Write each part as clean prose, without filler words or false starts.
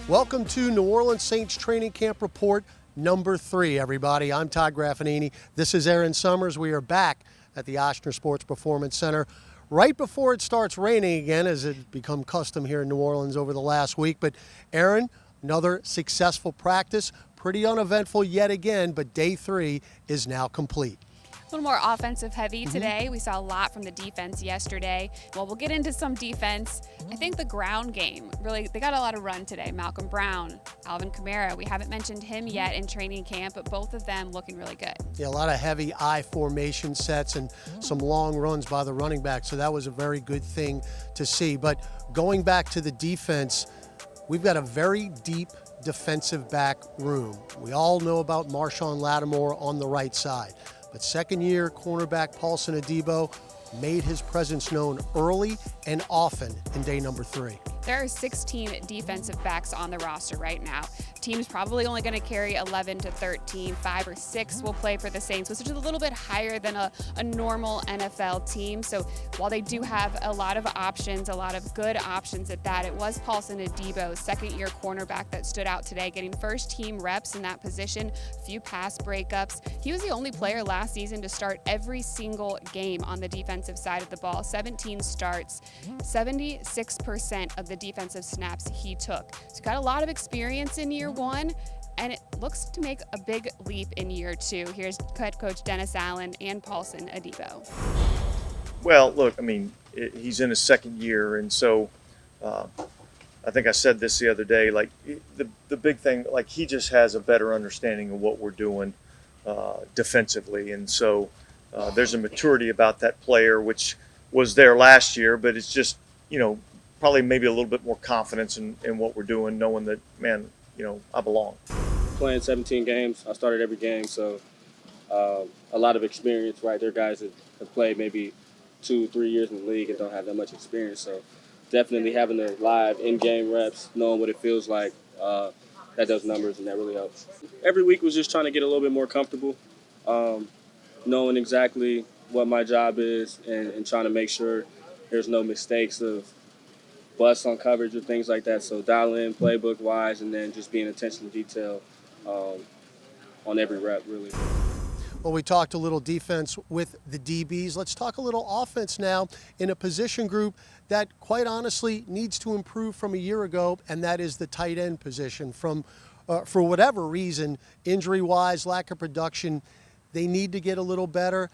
Welcome to New Orleans Saints Training Camp Report number 3, everybody. I'm Todd Graffagnini. This is Erin Summers. We are back at the Ochsner Sports Performance Center right before it starts raining again, as it become custom here in New Orleans over the last week. But Erin, another successful practice, pretty uneventful yet again, but day 3 is now complete. A little more offensive heavy today. We saw a lot from the defense yesterday. Well, we'll get into some defense. I think the ground game, really, they got a lot of run today. Malcolm Brown, Alvin Kamara, we haven't mentioned him yet in training camp, but both of them looking really good. Yeah, a lot of heavy I formation sets and some long runs by the running back, so that was a very good thing to see. But going back to the defense, we've got a very deep defensive back room. We all know about Marshawn Lattimore on the right side. But second-year cornerback Paulson Adibo made his presence known early and often in day number 3. There are 16 defensive backs on the roster right now. Team's probably only going to carry 11 to 13. 5 or 6 will play for the Saints, which is a little bit higher than a normal NFL team. So while they do have a lot of options, a lot of good options at that, it was Paulson Adibo, second-year cornerback, that stood out today, getting first-team reps in that position, a few pass breakups. He was the only player last season to start every single game on the defensive side of the ball. 17 starts, 76% of the defensive snaps he took. So got a lot of experience in year 1, and it looks to make a big leap in year 2. Here's head coach Dennis Allen and Paulson Adibo. Well, look, I mean, he's in his second year, and so I think I said this the other day, like the big thing, like he just has a better understanding of what we're doing defensively, and so there's a maturity about that player which was there last year, but it's just, probably maybe a little bit more confidence in what we're doing, knowing that, man, I belong. Playing 17 games, I started every game, so a lot of experience, right? There are guys that have played maybe 2-3 years in the league and don't have that much experience, so definitely having the live in-game reps, knowing what it feels like, that does numbers, and that really helps. Every week was just trying to get a little bit more comfortable, knowing exactly what my job is and trying to make sure there's no mistakes of busts on coverage or things like that. So dial in playbook wise, and then just being attention to detail on every rep, really. Well, we talked a little defense with the DBs. Let's talk a little offense now in a position group that, quite honestly, needs to improve from a year ago, and that is the tight end position. For whatever reason, injury-wise, lack of production, they need to get a little better.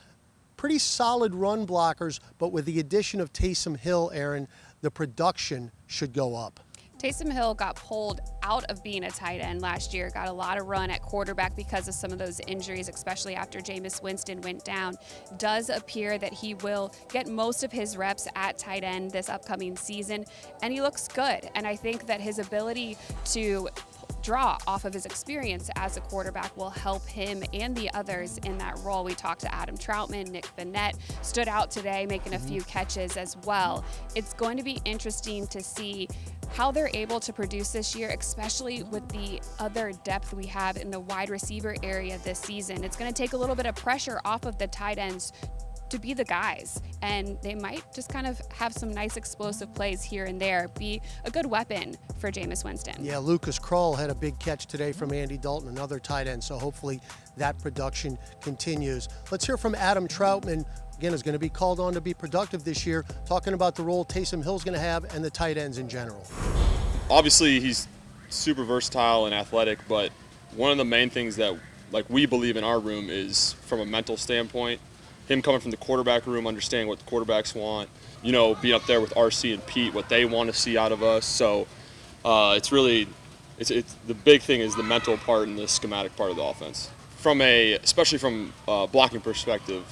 Pretty solid run blockers, but with the addition of Taysom Hill, Erin, the production should go up. Taysom Hill got pulled out of being a tight end last year, got a lot of run at quarterback because of some of those injuries, especially after Jameis Winston went down. Does appear that he will get most of his reps at tight end this upcoming season, and he looks good. And I think that his ability to draw off of his experience as a quarterback will help him and the others in that role. We talked to Adam Troutman, Nick Vannett stood out today, making a few catches as well. It's going to be interesting to see how they're able to produce this year, especially with the other depth we have in the wide receiver area this season. It's going to take a little bit of pressure off of the tight ends to be the guys, and they might just kind of have some nice explosive plays here and there, be a good weapon for Jameis Winston. Yeah, Lucas Krull had a big catch today from Andy Dalton, another tight end, so hopefully that production continues. Let's hear from Adam Troutman. Again, is going to be called on to be productive this year, talking about the role Taysom Hill's going to have and the tight ends in general. Obviously, he's super versatile and athletic, but one of the main things that we believe in our room is from a mental standpoint, him coming from the quarterback room, understanding what the quarterbacks want, being up there with RC and Pete, what they want to see out of us. So it's the big thing is the mental part and the schematic part of the offense. Especially from a blocking perspective,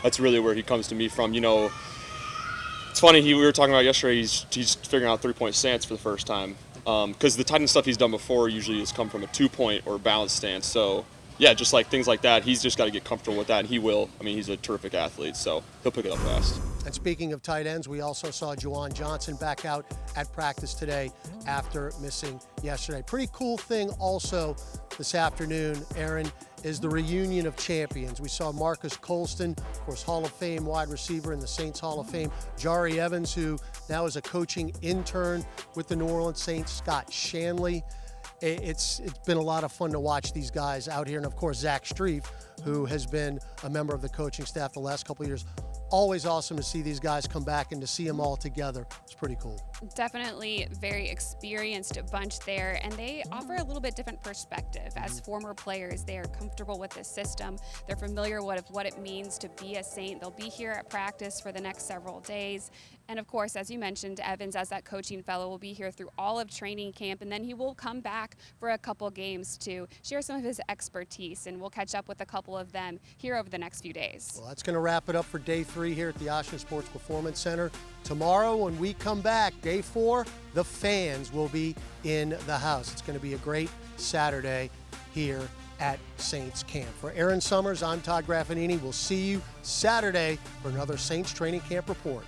that's really where he comes to me from. It's funny, we were talking about yesterday, he's figuring out three-point stance for the first time. Because the tight end stuff he's done before usually has come from a two-point or balance stance. So yeah, just like things like that, he's just got to get comfortable with that, and he will. I mean, he's a terrific athlete, so he'll pick it up fast. And speaking of tight ends, we also saw Juwan Johnson back out at practice today after missing yesterday. Pretty cool thing also this afternoon, Erin, is the reunion of champions. We saw Marcus Colston, of course, Hall of Fame wide receiver in the Saints Hall of Fame. Jari Evans, who now is a coaching intern with the New Orleans Saints. Scott Shanley, it's been a lot of fun to watch these guys out here. And of course, Zach Streif, who has been a member of the coaching staff the last couple of years. Always awesome to see these guys come back and to see them all together. It's pretty cool. Definitely very experienced bunch there, and they offer a little bit different perspective. As former players, they are comfortable with this system. They're familiar with what it means to be a Saint. They'll be here at practice for the next several days. And of course, as you mentioned, Evans, as that coaching fellow, will be here through all of training camp, and then he will come back for a couple games to share some of his expertise, and we'll catch up with a couple of them here over the next few days. Well, that's going to wrap it up for day 3 here at the Oshner Sports Performance Center. Tomorrow, when we come back, day 4, the fans will be in the house. It's going to be a great Saturday here at Saints Camp. For Erin Summers, I'm Todd Graffagnini. We'll see you Saturday for another Saints Training Camp Report.